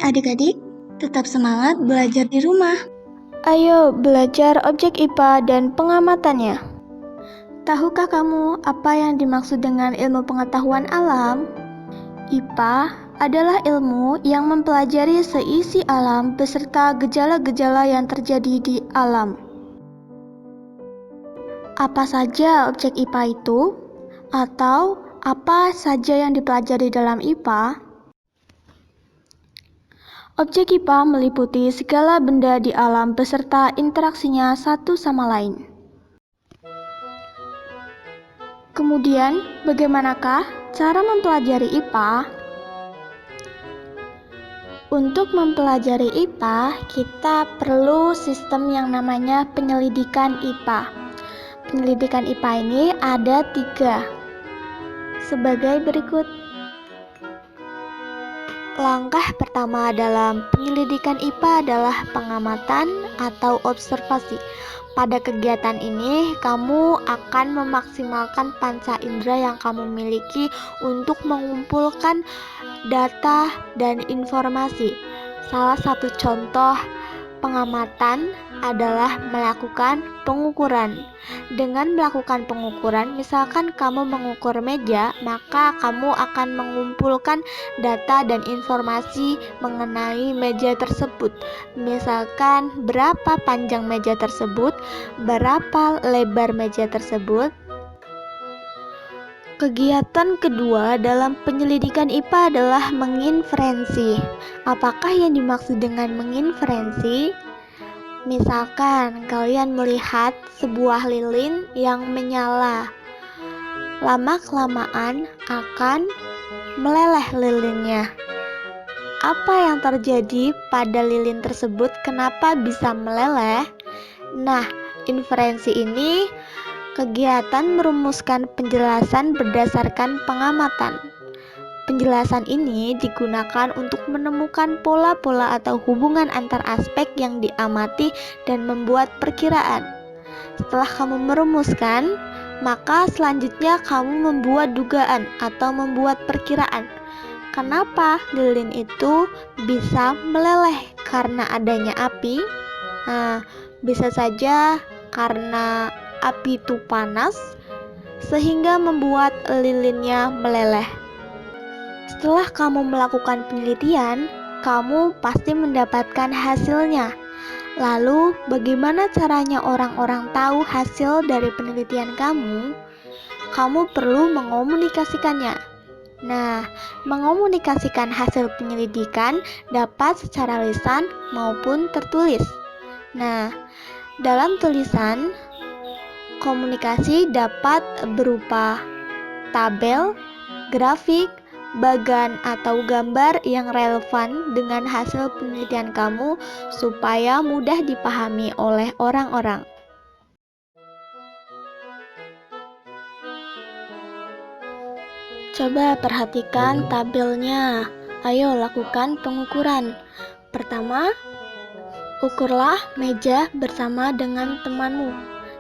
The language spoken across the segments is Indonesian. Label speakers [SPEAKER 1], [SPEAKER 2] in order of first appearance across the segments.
[SPEAKER 1] Adik-adik, tetap semangat belajar di rumah.
[SPEAKER 2] Ayo belajar objek IPA dan pengamatannya. Tahukah kamu apa yang dimaksud dengan ilmu pengetahuan alam? IPA adalah ilmu yang mempelajari seisi alam beserta gejala-gejala yang terjadi di alam. Apa saja objek IPA itu? Atau apa saja yang dipelajari dalam IPA? Objek IPA meliputi segala benda di alam beserta interaksinya satu sama lain. Kemudian, bagaimanakah cara mempelajari IPA? Untuk mempelajari IPA, kita perlu sistem yang namanya penyelidikan IPA. Penyelidikan IPA ini ada 3, sebagai berikut. Langkah pertama dalam penyelidikan IPA adalah pengamatan atau observasi. Pada kegiatan ini, kamu akan memaksimalkan panca indera yang kamu miliki untuk mengumpulkan data dan informasi. Salah satu contoh pengamatan adalah melakukan pengukuran. Dengan melakukan pengukuran, misalkan kamu mengukur meja, maka kamu akan mengumpulkan data dan informasi mengenai meja tersebut. Misalkan berapa panjang meja tersebut, berapa lebar meja tersebut. Kegiatan kedua dalam penyelidikan IPA adalah menginferensi. Apakah yang dimaksud dengan menginferensi? Misalkan kalian melihat sebuah lilin yang menyala. Lama-kelamaan akan meleleh lilinnya. Apa yang terjadi pada lilin tersebut? Kenapa bisa meleleh? Nah, inferensi ini kegiatan merumuskan penjelasan berdasarkan pengamatan. Penjelasan ini digunakan untuk menemukan pola-pola atau hubungan antar aspek yang diamati dan membuat perkiraan. Setelah kamu merumuskan, maka selanjutnya kamu membuat dugaan atau membuat perkiraan. Kenapa lilin itu bisa meleleh karena adanya api? Bisa saja karena api itu panas sehingga membuat lilinnya meleleh. Setelah kamu melakukan penelitian, kamu pasti mendapatkan hasilnya. Lalu, bagaimana caranya orang-orang tahu hasil dari penelitian kamu? Kamu perlu mengomunikasikannya. Nah, mengomunikasikan hasil penyelidikan dapat secara lisan maupun tertulis. Nah, dalam tulisan, komunikasi dapat berupa tabel, grafik, bagan atau gambar yang relevan dengan hasil penelitian kamu supaya mudah dipahami oleh orang-orang. Coba perhatikan tabelnya. Ayo lakukan pengukuran. Pertama, ukurlah meja bersama dengan temanmu.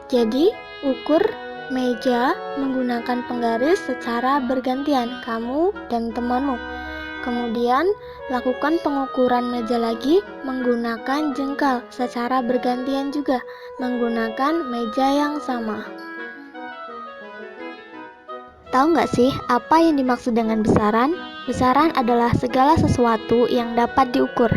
[SPEAKER 2] Jadi, ukur meja menggunakan penggaris secara bergantian, kamu dan temanmu. Kemudian, lakukan pengukuran meja lagi menggunakan jengkal secara bergantian juga, menggunakan meja yang sama. Tahu nggak sih apa yang dimaksud dengan besaran? Besaran adalah segala sesuatu yang dapat diukur.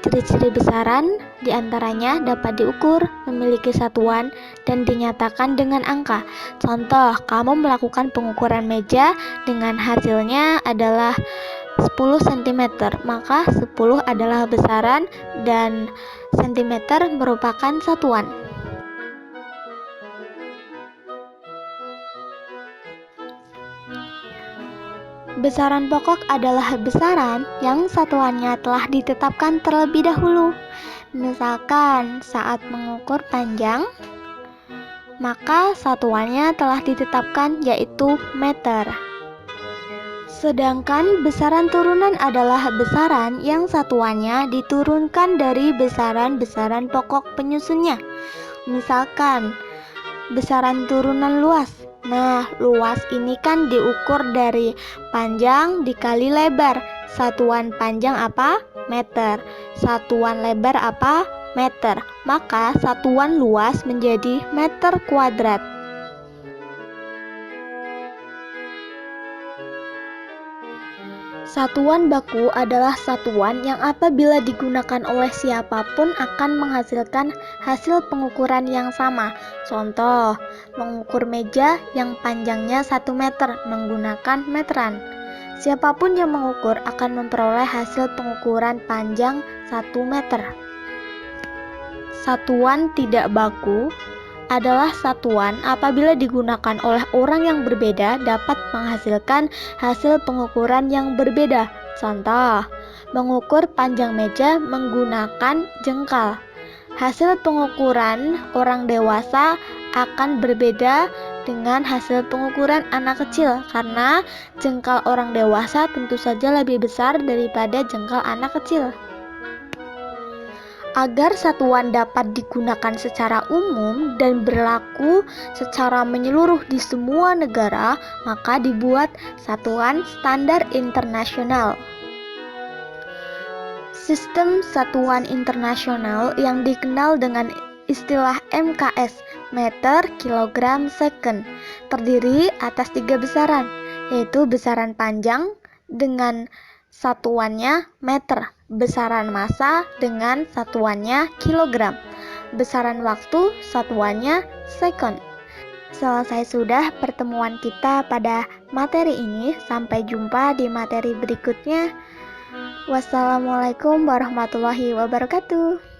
[SPEAKER 2] Ciri-ciri besaran diantaranya dapat diukur, memiliki satuan, dan dinyatakan dengan angka. Contoh, kamu melakukan pengukuran meja dengan hasilnya adalah 10 cm, maka 10 adalah besaran dan cm merupakan satuan. Besaran pokok adalah besaran yang satuannya telah ditetapkan terlebih dahulu. Misalkan saat mengukur panjang, maka satuannya telah ditetapkan yaitu meter. Sedangkan besaran turunan adalah besaran yang satuannya diturunkan dari besaran-besaran pokok penyusunnya. Misalkan besaran turunan luas. Nah, luas ini kan diukur dari panjang dikali lebar, Satuan panjang apa? Meter. Satuan lebar apa? Meter. Maka satuan luas menjadi meter kuadrat. Satuan baku adalah satuan yang apabila digunakan oleh siapapun akan menghasilkan hasil pengukuran yang sama. Contoh, mengukur meja yang panjangnya 1 meter menggunakan meteran. Siapapun yang mengukur akan memperoleh hasil pengukuran panjang 1 meter. Satuan tidak baku adalah satuan apabila digunakan oleh orang yang berbeda dapat menghasilkan hasil pengukuran yang berbeda. Contoh, mengukur panjang meja menggunakan jengkal. Hasil pengukuran orang dewasa akan berbeda dengan hasil pengukuran anak kecil karena jengkal orang dewasa tentu saja lebih besar daripada jengkal anak kecil. Agar satuan dapat digunakan secara umum dan berlaku secara menyeluruh di semua negara, maka dibuat satuan standar internasional. Sistem satuan internasional yang dikenal dengan istilah MKS, meter, kilogram, second, terdiri atas 3 besaran, yaitu besaran panjang dengan satuannya meter, besaran massa dengan satuannya kilogram, besaran waktu satuannya second. Selesai sudah pertemuan kita pada materi ini. Sampai jumpa di materi berikutnya. Wassalamualaikum warahmatullahi wabarakatuh.